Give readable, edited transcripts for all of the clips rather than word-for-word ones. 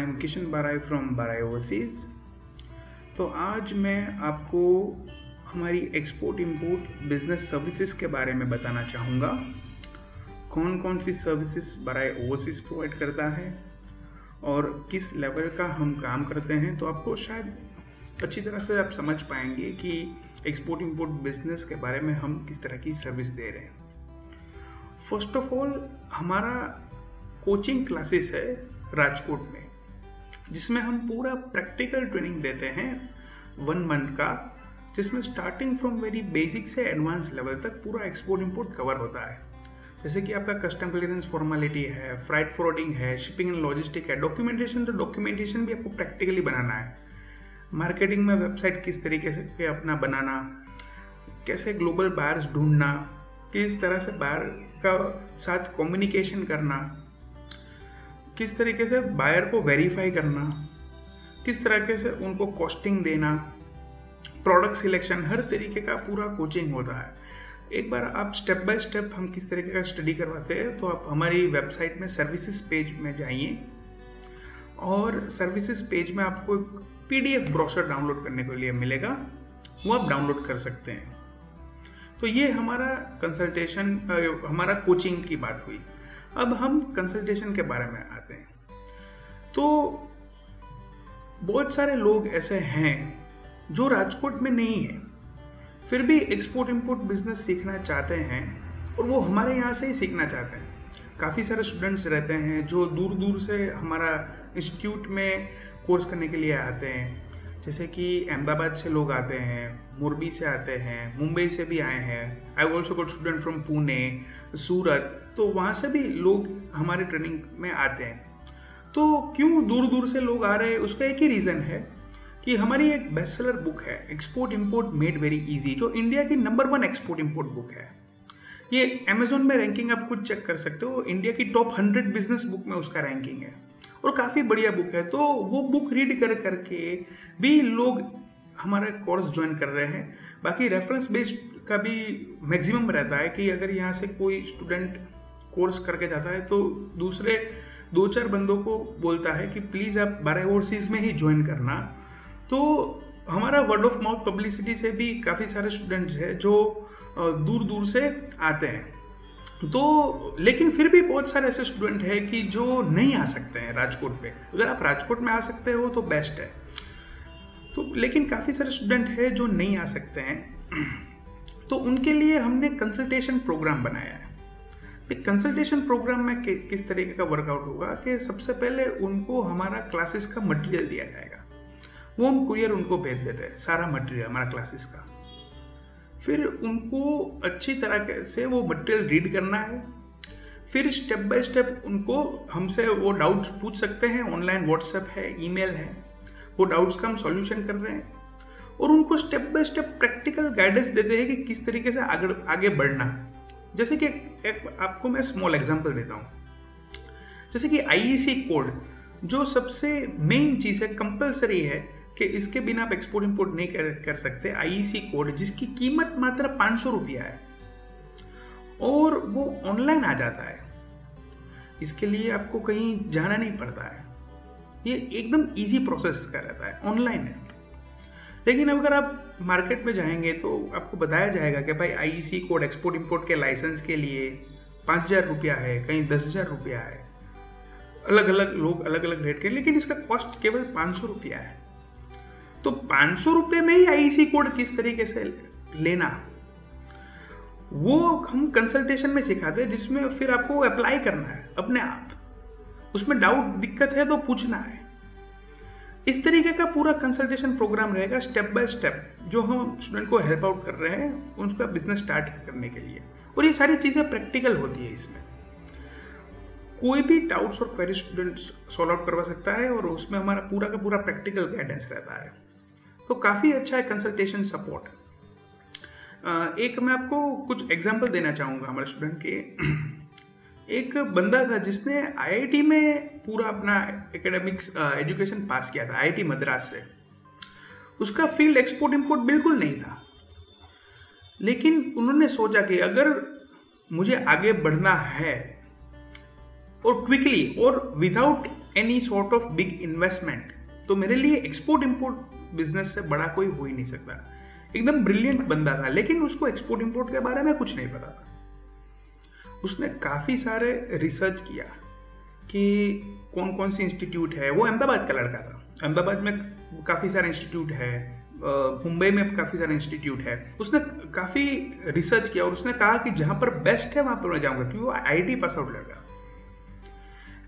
I am Kishan Barai from Barai overseas. तो आज मैं आपको हमारी एक्सपोर्ट इंपोर्ट बिजनेस सर्विसेज के बारे में बताना चाहूँगा। कौन कौन सी सर्विसेज बाराई ओवरसीज प्रोवाइड करता है और किस लेवल का हम काम करते हैं, तो आपको शायद अच्छी तरह से आप समझ पाएंगे कि एक्सपोर्ट इंपोर्ट बिजनेस के बारे में हम किस तरह की सर्विस दे रहे हैं। फर्स्ट ऑफ ऑल, हमारा कोचिंग क्लासेस है राजकोट में, जिसमें हम पूरा प्रैक्टिकल ट्रेनिंग देते हैं 1 मंथ का, जिसमें स्टार्टिंग फ्रॉम वेरी बेसिक से एडवांस लेवल तक पूरा एक्सपोर्ट इंपोर्ट कवर होता है। जैसे कि आपका कस्टम क्लियरेंस फॉर्मेलिटी है, फ्राइट फॉरवर्डिंग है, शिपिंग एंड लॉजिस्टिक है, डॉक्यूमेंटेशन, तो डॉक्यूमेंटेशन भी आपको प्रैक्टिकली बनाना है। मार्केटिंग में वेबसाइट किस तरीके से अपना बनाना, कैसे ग्लोबल बायर्स ढूंढना, किस तरह से बायर का साथ कम्युनिकेशन करना, किस तरीके से बायर को वेरीफाई करना, किस तरीके से उनको कॉस्टिंग देना, प्रोडक्ट सिलेक्शन, हर तरीके का पूरा कोचिंग होता है। एक बार आप स्टेप बाय स्टेप हम किस तरीके का स्टडी करवाते हैं, तो आप हमारी वेबसाइट में सर्विसेज पेज में जाइए और सर्विसेज पेज में आपको एक PDF ब्रोशर डाउनलोड करने के लिए मिलेगा, वो आप डाउनलोड कर सकते हैं। तो ये हमारा कंसल्टेशन, हमारा कोचिंग की बात हुई। अब हम कंसल्टेशन के बारे में आते हैं। तो बहुत सारे लोग ऐसे हैं जो राजकोट में नहीं है, फिर भी एक्सपोर्ट इंपोर्ट बिजनेस सीखना चाहते हैं और वो हमारे यहाँ से ही सीखना चाहते हैं। काफ़ी सारे स्टूडेंट्स रहते हैं जो दूर दूर से हमारा इंस्टीट्यूट में कोर्स करने के लिए आते हैं। जैसे कि अहमदाबाद से लोग आते हैं, मोरबी से आते हैं, मुंबई से भी आए हैं। I also got student from Pune, Surat, तो वहाँ से भी लोग हमारे ट्रेनिंग में आते हैं। तो क्यों दूर दूर से लोग आ रहे हैं, उसका एक ही रीज़न है कि हमारी एक बेस्ट सेलर बुक है, export import made very easy, जो इंडिया की नंबर 1 एक्सपोर्ट इंपोर्ट बुक है। ये अमेजोन में रैंकिंग आप खुद चेक कर सकते हो, इंडिया की टॉप 100 बिजनेस बुक में उसका रैंकिंग है और काफ़ी बढ़िया बुक है। तो वो बुक रीड करके भी लोग हमारा कोर्स ज्वाइन कर रहे हैं। बाकी रेफरेंस बेस्ड का भी मैक्सिमम रहता है कि अगर यहाँ से कोई स्टूडेंट कोर्स करके जाता है तो दूसरे 2-4 बंदों को बोलता है कि प्लीज़ आप बाराई ओवरसीज में ही ज्वाइन करना। तो हमारा वर्ड ऑफ माउथ पब्लिसिटी से भी काफ़ी सारे स्टूडेंट्स हैं जो दूर दूर से आते हैं। तो लेकिन फिर भी बहुत सारे ऐसे स्टूडेंट हैं कि जो नहीं आ सकते हैं राजकोट पे। अगर आप राजकोट में आ सकते हो तो बेस्ट है। तो लेकिन काफ़ी सारे स्टूडेंट हैं जो नहीं आ सकते हैं, तो उनके लिए हमने कंसल्टेशन प्रोग्राम बनाया है। कंसल्टेशन प्रोग्राम में किस तरीके का वर्कआउट होगा कि सबसे पहले उनको हमारा क्लासेस का मटेरियल दिया जाएगा, वो हम कुरियर उनको भेज देते हैं, सारा मटेरियल हमारा क्लासेस का। फिर उनको अच्छी तरह से वो मटेरियल रीड करना है। फिर स्टेप बाय स्टेप उनको हमसे वो डाउट्स पूछ सकते हैं, ऑनलाइन व्हाट्सएप है, ईमेल है, वो डाउट्स का हम सॉल्यूशन कर रहे हैं और उनको step by step practical guidance देते हैं कि किस तरीके से आगे बढ़ना। जैसे कि आपको मैं स्मॉल एग्जांपल देता हूँ। जैसे कि IEC कोड जो सबसे मेन चीज़ है, कंपलसरी है कि इसके बिना आप एक्सपोर्ट इंपोर्ट नहीं कर सकते। IEC कोड जिसकी कीमत मात्र 500 रुपया है और वो ऑनलाइन आ जाता है। इसके लिए आपको कहीं जाना नहीं पड़ता है, ये एकदम इजी प्रोसेस का रहता है, ऑनलाइन है। लेकिन अगर आप मार्केट में जाएंगे तो आपको बताया जाएगा कि भाई IEC कोड एक्सपोर्ट इंपोर्ट के लाइसेंस के लिए 5000 रुपया है, कहीं 10,000 रुपया है, अलग अलग लोग अलग अलग रेट के, लेकिन इसका कॉस्ट केवल 500 रुपया है। तो 500 रुपये में ही IEC कोड किस तरीके से लेना, वो हम कंसल्टेशन में सिखाते हैं, जिसमें फिर आपको अप्लाई करना है अपने आप। उसमें डाउट दिक्कत है तो पूछना है। इस तरीके का पूरा कंसल्टेशन प्रोग्राम रहेगा, स्टेप बाय स्टेप, जो हम स्टूडेंट को हेल्प आउट कर रहे हैं उनका बिजनेस स्टार्ट करने के लिए। और ये सारी चीज़ें प्रैक्टिकल होती है। इसमें कोई भी डाउट्स और क्वेरी स्टूडेंट सॉल्व आउट करवा सकता है और उसमें हमारा पूरा का पूरा प्रैक्टिकल गाइडेंस रहता है। तो काफ़ी अच्छा है कंसल्टेशन सपोर्ट। एक मैं आपको कुछ एग्जांपल देना चाहूँगा हमारे स्टूडेंट के। एक बंदा था जिसने IIT में पूरा अपना एकेडमिक्स एजुकेशन पास किया था, IIT मद्रास से। उसका फील्ड एक्सपोर्ट इंपोर्ट बिल्कुल नहीं था, लेकिन उन्होंने सोचा कि अगर मुझे आगे बढ़ना है और क्विकली और without any sort of big investment, तो मेरे लिए एक्सपोर्ट इंपोर्ट बिजनेस से बड़ा कोई हो ही नहीं सकता। एकदम ब्रिलियंट बंदा था, लेकिन उसको एक्सपोर्ट इंपोर्ट के बारे में कुछ नहीं पता था। उसने काफ़ी सारे रिसर्च किया कि कौन कौन सी इंस्टीट्यूट है। वो अहमदाबाद का लड़का था, अहमदाबाद में काफ़ी सारे इंस्टीट्यूट है, मुंबई में काफ़ी सारे इंस्टीट्यूट है। उसने काफ़ी रिसर्च किया और उसने कहा कि जहाँ पर बेस्ट है वहाँ पर मैं जाऊँगा, क्योंकि वो IIT पास आउट लड़का।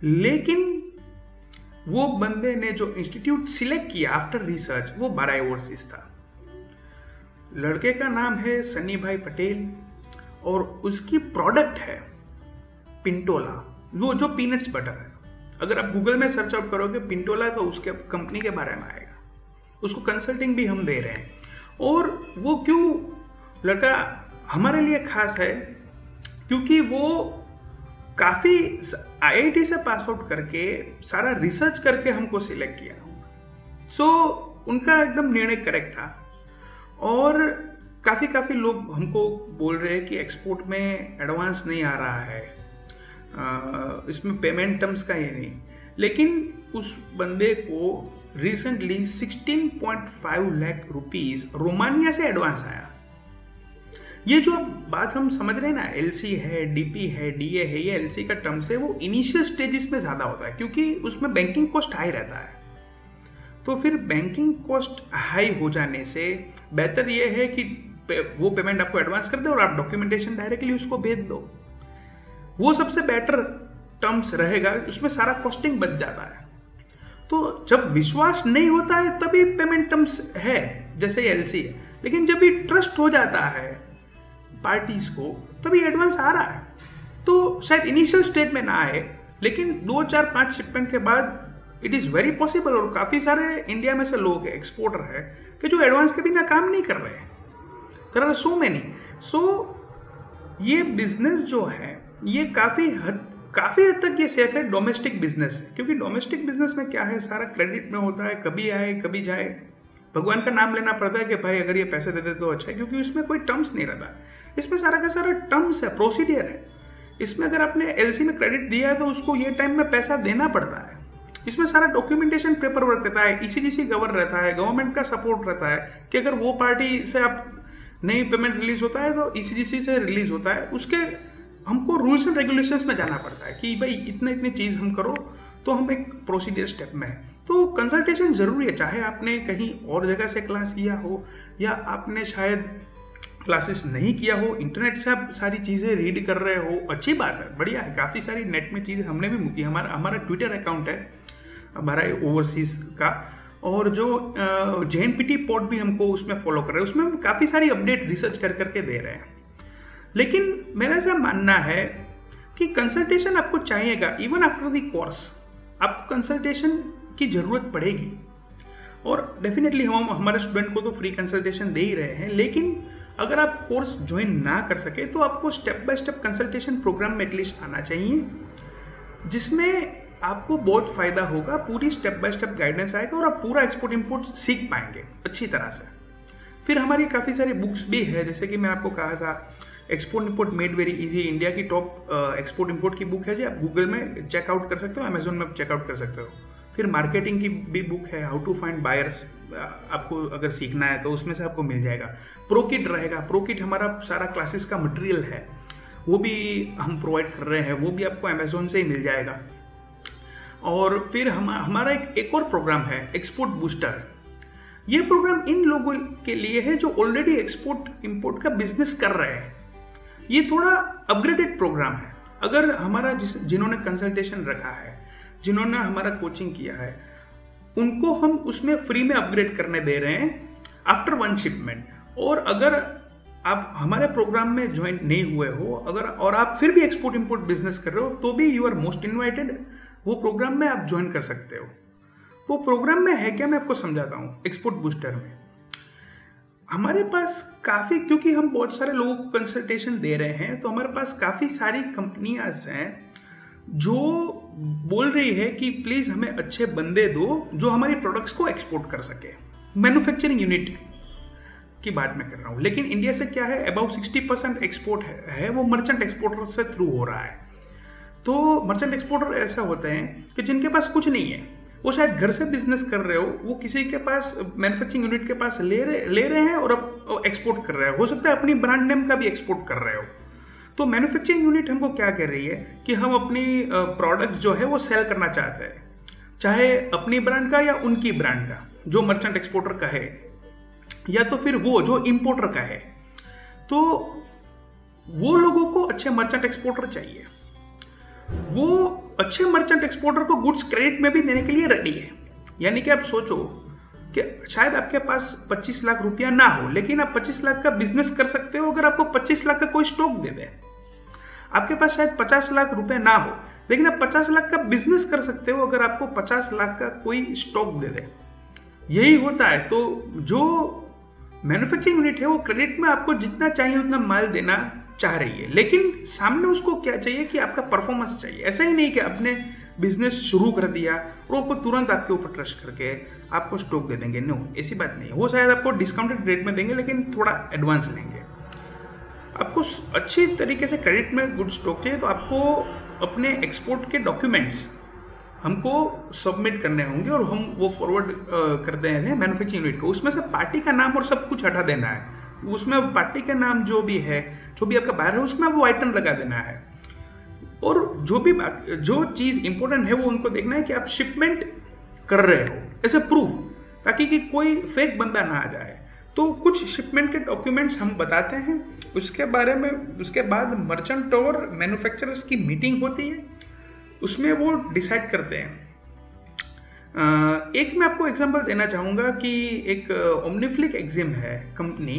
लेकिन वो बंदे ने जो इंस्टीट्यूट सिलेक्ट किया आफ्टर रिसर्च, वो बाराई ओवरसीज था। लड़के का नाम है सनी भाई पटेल और उसकी प्रोडक्ट है पिंटोला, वो जो पीनट्स बटर है। अगर आप गूगल में सर्च आउट करोगे पिंटोला तो उसके कंपनी के बारे में आएगा। उसको कंसल्टिंग भी हम दे रहे हैं। और वो क्यों लड़का हमारे लिए खास है, क्योंकि वो काफ़ी IIT से पास आउट करके सारा रिसर्च करके हमको सिलेक्ट किया। सो उनका एकदम निर्णय करेक्ट था। और काफ़ी लोग हमको बोल रहे हैं कि एक्सपोर्ट में एडवांस नहीं आ रहा है, इसमें पेमेंट टर्म्स का ही नहीं। लेकिन उस बंदे को रिसेंटली 16.5 लाख रुपीस रोमानिया से एडवांस आया। ये जो बात हम समझ रहे हैं ना, LC है, DP है, DA है, ये LC का टर्म्स है, वो इनिशियल स्टेजेस में ज़्यादा होता है क्योंकि उसमें बैंकिंग कॉस्ट हाई रहता है। तो फिर बैंकिंग कॉस्ट हाई हो जाने से बेहतर ये है कि वो पेमेंट आपको एडवांस कर दे और आप डॉक्यूमेंटेशन डायरेक्टली उसको भेज दो। वो सबसे बेटर टर्म्स रहेगा, उसमें सारा कॉस्टिंग बच जाता है। तो जब विश्वास नहीं होता है तभी पेमेंट टर्म्स है, जैसे LC है। लेकिन जब भी ट्रस्ट हो जाता है पार्टीज को, तभी एडवांस आ रहा है। तो शायद इनिशियल स्टेज में ना आए, लेकिन 2, 4, 5 शिपमेंट के बाद इट इज़ वेरी पॉसिबल। और काफ़ी सारे इंडिया में से लोग एक्सपोर्टर है कि जो एडवांस के बिना काम नहीं कर रहे हैं। There are so many. So ये बिजनेस जो है ये काफ़ी हद तक ये सेफ है डोमेस्टिक बिजनेस से, क्योंकि डोमेस्टिक बिजनेस में क्या है, सारा क्रेडिट में होता है, कभी आए कभी जाए। भगवान का नाम लेना पड़ता है कि भाई अगर ये पैसे दे दे तो अच्छा है, क्योंकि उसमें कोई टर्म्स नहीं रहता। इसमें सारा का सारा टर्म्स है, प्रोसीडियर है। इसमें अगर आपने LC में क्रेडिट दिया है तो उसको ये टाइम में पैसा देना पड़ता है। इसमें सारा डॉक्यूमेंटेशन पेपर वर्क रहता है, ECGC कवर रहता है, गवर्नमेंट का सपोर्ट रहता है कि अगर वो पार्टी से आप नई पेमेंट रिलीज होता है तो ECGC से रिलीज होता है। उसके हमको रूल्स एंड रेगुलेशंस में जाना पड़ता है कि भाई इतनी चीज़ हम करो, तो हम एक प्रोसीडियर स्टेप में है। तो कंसल्टेशन ज़रूरी है, चाहे आपने कहीं और जगह से क्लास किया हो या आपने शायद क्लासेस नहीं किया हो, इंटरनेट से आप सारी चीज़ें रीड कर रहे हो, अच्छी बात है, बढ़िया है। काफ़ी सारी नेट में चीज़ें हमने भी मुकी। हमारा ट्विटर अकाउंट है हमारा ओवरसीज का, और जो JNPT पॉड भी हमको उसमें फॉलो कर रहे हैं, उसमें हम काफ़ी सारी अपडेट रिसर्च करके दे रहे हैं। लेकिन मेरा ऐसा मानना है कि कंसल्टेशन आपको चाहिएगा। इवन आफ्टर द कोर्स आपको कंसल्टेशन की ज़रूरत पड़ेगी। और डेफिनेटली हम हमारे स्टूडेंट को तो फ्री कंसल्टेशन दे ही रहे हैं, लेकिन अगर आप कोर्स ज्वाइन ना कर सके तो आपको step by step consultation program में एटलीस्ट आना चाहिए, जिसमें आपको बहुत फ़ायदा होगा। पूरी स्टेप बाय स्टेप गाइडेंस आएगा और आप पूरा एक्सपोर्ट इंपोर्ट सीख पाएंगे अच्छी तरह से। फिर हमारी काफ़ी सारी बुक्स भी है, जैसे कि मैं आपको कहा था export import made very easy, India की टॉप एक्सपोर्ट इंपोर्ट की बुक है जी। आप गूगल में चेकआउट कर सकते हो, अमेजोन में चेकआउट कर सकते हो। फिर मार्केटिंग की भी बुक है, हाउ टू फाइंड बायर्स, आपको अगर सीखना है तो उसमें से आपको मिल जाएगा। प्रोकिट रहेगा, प्रोकिट हमारा सारा क्लासेस का मटेरियल है, वो भी हम प्रोवाइड कर रहे हैं, वो भी आपको अमेजोन से ही मिल जाएगा। और फिर हमारा एक और प्रोग्राम है एक्सपोर्ट बूस्टर। ये प्रोग्राम इन लोगों के लिए है जो ऑलरेडी एक्सपोर्ट इंपोर्ट का बिजनेस कर रहे हैं। ये थोड़ा अपग्रेडेड प्रोग्राम है। अगर हमारा जिन्होंने कंसल्टेशन रखा है, जिन्होंने हमारा कोचिंग किया है, उनको हम उसमें फ्री में अपग्रेड करने दे रहे हैं आफ्टर 1 शिपमेंट। और अगर आप हमारे प्रोग्राम में ज्वाइन नहीं हुए हो और आप फिर भी एक्सपोर्ट इंपोर्ट बिजनेस कर रहे हो, तो भी यू आर मोस्ट इन्वाइटेड। वो प्रोग्राम में आप ज्वाइन कर सकते हो। वो प्रोग्राम में है क्या, मैं आपको समझाता हूँ। एक्सपोर्ट बूस्टर में हमारे पास काफ़ी, क्योंकि हम बहुत सारे लोगों को कंसल्टेशन दे रहे हैं, तो हमारे पास काफ़ी सारी कंपनियां हैं जो बोल रही है कि प्लीज़ हमें अच्छे बंदे दो जो हमारी प्रोडक्ट्स को एक्सपोर्ट कर सके। मैन्युफैक्चरिंग यूनिट की बात मैं कर रहा हूँ। लेकिन इंडिया से क्या है, अबाउट 60% एक्सपोर्ट है वो मर्चेंट एक्सपोर्टर से थ्रू हो रहा है। तो मर्चेंट एक्सपोर्टर ऐसा होते हैं कि जिनके पास कुछ नहीं है, वो शायद घर से बिजनेस कर रहे हो, वो किसी के पास मैन्युफैक्चरिंग यूनिट के पास ले रहे हैं और अब एक्सपोर्ट कर रहे हैं, हो सकता है अपनी ब्रांड नेम का भी एक्सपोर्ट कर रहे हो। तो मैन्युफैक्चरिंग यूनिट हमको क्या कह रही है कि हम अपनी प्रोडक्ट्स जो है वो सेल करना चाहते हैं, चाहे अपनी ब्रांड का या उनकी ब्रांड का, जो मर्चेंट एक्सपोर्टर का है या तो फिर वो जो इंपोर्टर का है। तो वो लोगों को अच्छे मर्चेंट एक्सपोर्टर चाहिए, वो अच्छे मर्चेंट एक्सपोर्टर को गुड्स क्रेडिट में भी देने के लिए रेडी है। यानी कि आप सोचो कि शायद आपके पास 25 लाख रुपया ना हो, लेकिन आप 25 लाख का बिजनेस कर सकते हो अगर आपको 25 लाख का कोई स्टॉक दे दे। आपके पास शायद 50 लाख रुपए ना हो, लेकिन आप 50 लाख का बिजनेस कर सकते हो अगर आपको 50 लाख का कोई स्टॉक दे दे। यही होता है। तो जो मैन्युफैक्चरिंग यूनिट है वो क्रेडिट में आपको जितना चाहिए उतना माल देना चाह रही है, लेकिन सामने उसको क्या चाहिए कि आपका परफॉर्मेंस चाहिए। ऐसा ही नहीं कि आपने बिजनेस शुरू कर दिया और वो तुरंत आपके ऊपर ट्रस्ट करके आपको स्टॉक दे देंगे। नो, ऐसी बात नहीं है। वो शायद आपको डिस्काउंटेड रेट में देंगे, लेकिन थोड़ा एडवांस लेंगे। आपको अच्छी तरीके से क्रेडिट में गुड स्टॉक चाहिए तो आपको अपने एक्सपोर्ट के डॉक्यूमेंट्स हमको सबमिट करने होंगे और हम वो फॉरवर्ड करते हैं मैन्युफैक्चरिंग यूनिट को। उसमें से पार्टी का नाम और सब कुछ हटा देना है। उसमें पार्टी का नाम जो भी है, जो भी आपका बाहर है, उसमें वो आइटम लगा देना है। और जो चीज़ इंपॉर्टेंट है वो उनको देखना है कि आप शिपमेंट कर रहे हो ऐसे प्रूफ, ताकि कि कोई फेक बंदा ना आ जाए। तो कुछ शिपमेंट के डॉक्यूमेंट्स हम बताते हैं, उसके बारे में उसके बाद मर्चेंट और मैन्युफैक्चरर्स की मीटिंग होती है, उसमें वो डिसाइड करते हैं। एक मैं आपको एग्जांपल देना चाहूँगा कि एक ओमनीफ्लिक एक्जिम है कंपनी,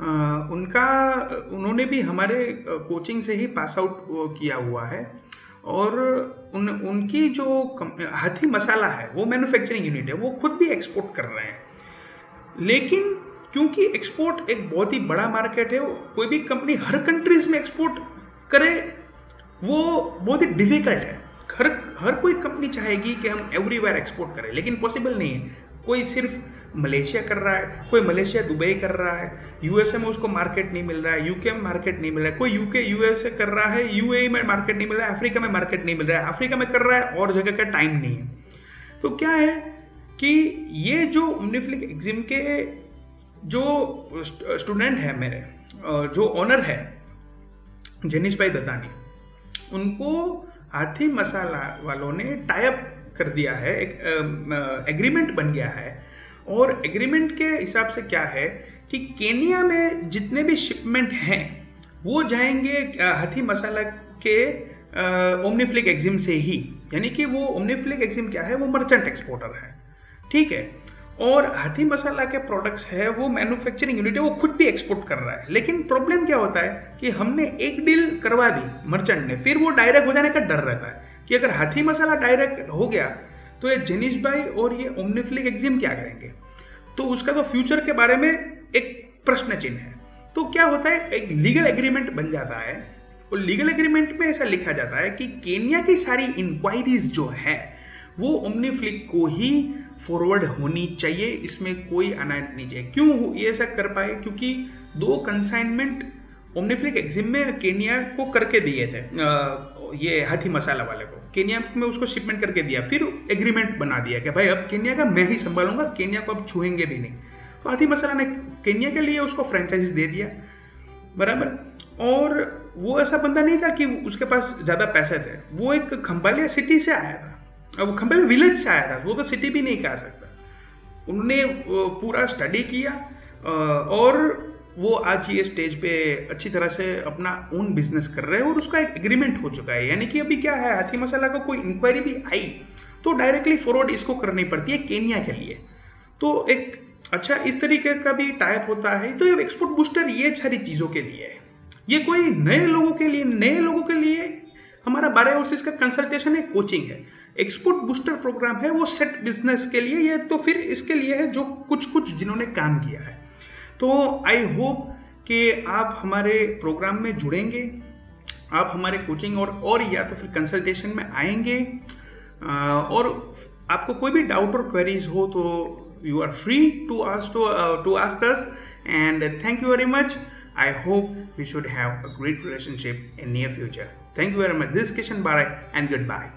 उन्होंने भी हमारे कोचिंग से ही पास आउट किया हुआ है। और उनकी जो हाथी मसाला है वो मैन्युफैक्चरिंग यूनिट है, वो खुद भी एक्सपोर्ट कर रहे हैं। लेकिन क्योंकि एक्सपोर्ट एक बहुत ही बड़ा मार्केट है, कोई भी कंपनी हर कंट्रीज में एक्सपोर्ट करे वो बहुत ही डिफिकल्ट है। हर कोई कंपनी चाहेगी कि हम एवरीवेयर एक्सपोर्ट करें, लेकिन पॉसिबल नहीं है। कोई सिर्फ मलेशिया कर रहा है, कोई मलेशिया दुबई कर रहा है, यूएसए में उसको मार्केट नहीं मिल रहा है, यूके में मार्केट नहीं मिल रहा है, कोई यूके यूएसए कर रहा है, यूएई में मार्केट नहीं मिल रहा है, अफ्रीका में मार्केट नहीं मिल रहा है, अफ्रीका में कर रहा है और जगह का टाइम नहीं है। तो क्या है कि ये जो ओमनीफ्लिक एक्जिम के जो स्टूडेंट है मेरे, जो ओनर है जेनिश भाई दत्तानी, उनको हाथी मसाला वालों ने टाई अप कर दिया है, एक एग्रीमेंट बन गया है। और एग्रीमेंट के हिसाब से क्या है कि केनिया में जितने भी शिपमेंट हैं वो जाएंगे हाथी मसाला के ओमनीफ्लिक एक्जिम से ही। यानी कि वो ओमनीफ्लिक एक्जिम क्या है, वो मर्चेंट एक्सपोर्टर है, ठीक है। और हाथी मसाला के प्रोडक्ट्स है वो मैन्युफैक्चरिंग यूनिट है, वो खुद भी एक्सपोर्ट कर रहा है। लेकिन प्रॉब्लम क्या होता है कि हमने एक डील करवा दी मर्चेंट ने, फिर वो डायरेक्ट हो जाने का डर रहता है कि अगर हाथी मसाला डायरेक्ट हो गया तो ये जेनिश भाई और ये ओमनीफ्लिक एक्जिम क्या करेंगे। तो उसका तो फ्यूचर के बारे में एक प्रश्न चिन्ह है। तो क्या होता है, एक लीगल एग्रीमेंट बन जाता है और लीगल एग्रीमेंट में ऐसा लिखा जाता है कि केनिया की सारी इंक्वायरीज जो है वो ओमनीफ्लिक को ही फॉरवर्ड होनी चाहिए, इसमें कोई अनायत नहीं चाहिए। क्यों ये ऐसा कर पाए, क्योंकि 2 कंसाइनमेंट ओमनीफ्लिक एक्जिम में केनिया को करके दिए थे, ये हाथी मसाला वाले को केनिया में उसको शिपमेंट करके दिया, फिर एग्रीमेंट बना दिया कि भाई अब केनिया का मैं ही संभालूंगा, केनिया को अब छुएंगे भी नहीं। तो हाथी मसाला ने केनिया के लिए उसको फ्रेंचाइज दे दिया, बराबर। और वो ऐसा बंदा नहीं था कि उसके पास ज़्यादा पैसे थे, वो एक खंबालिया सिटी से आया था, वो खंबालिया विलेज से आया था, वो तो सिटी भी नहीं कह सकता। उन्होंने पूरा स्टडी किया और वो आज ये स्टेज पे अच्छी तरह से अपना ओन बिजनेस कर रहे हैं और उसका एक एग्रीमेंट हो चुका है। यानी कि अभी क्या है, हाथी मसाला को कोई इंक्वायरी भी आई तो डायरेक्टली फॉरवर्ड इसको करनी पड़ती है केनिया के लिए। तो एक अच्छा इस तरीके का भी टाइप होता है। तो ये एक्सपोर्ट बूस्टर ये सारी चीज़ों के लिए है, ये कोई नए लोगों के लिए हमारा 12 आवर्स का कंसल्टेशन है, कोचिंग है। एक्सपोर्ट बूस्टर प्रोग्राम है वो सेट बिजनेस के लिए, ये तो फिर इसके लिए है जो कुछ जिन्होंने काम किया है। तो आई होप कि आप हमारे प्रोग्राम में जुड़ेंगे, आप हमारे कोचिंग और या तो फिर कंसल्टेशन में आएंगे। और आपको कोई भी डाउट और क्वेरीज हो तो you are free to ask us. And thank you very much. I hope we should have a great relationship in near future. Thank you very much. This is Kishan Barai and goodbye.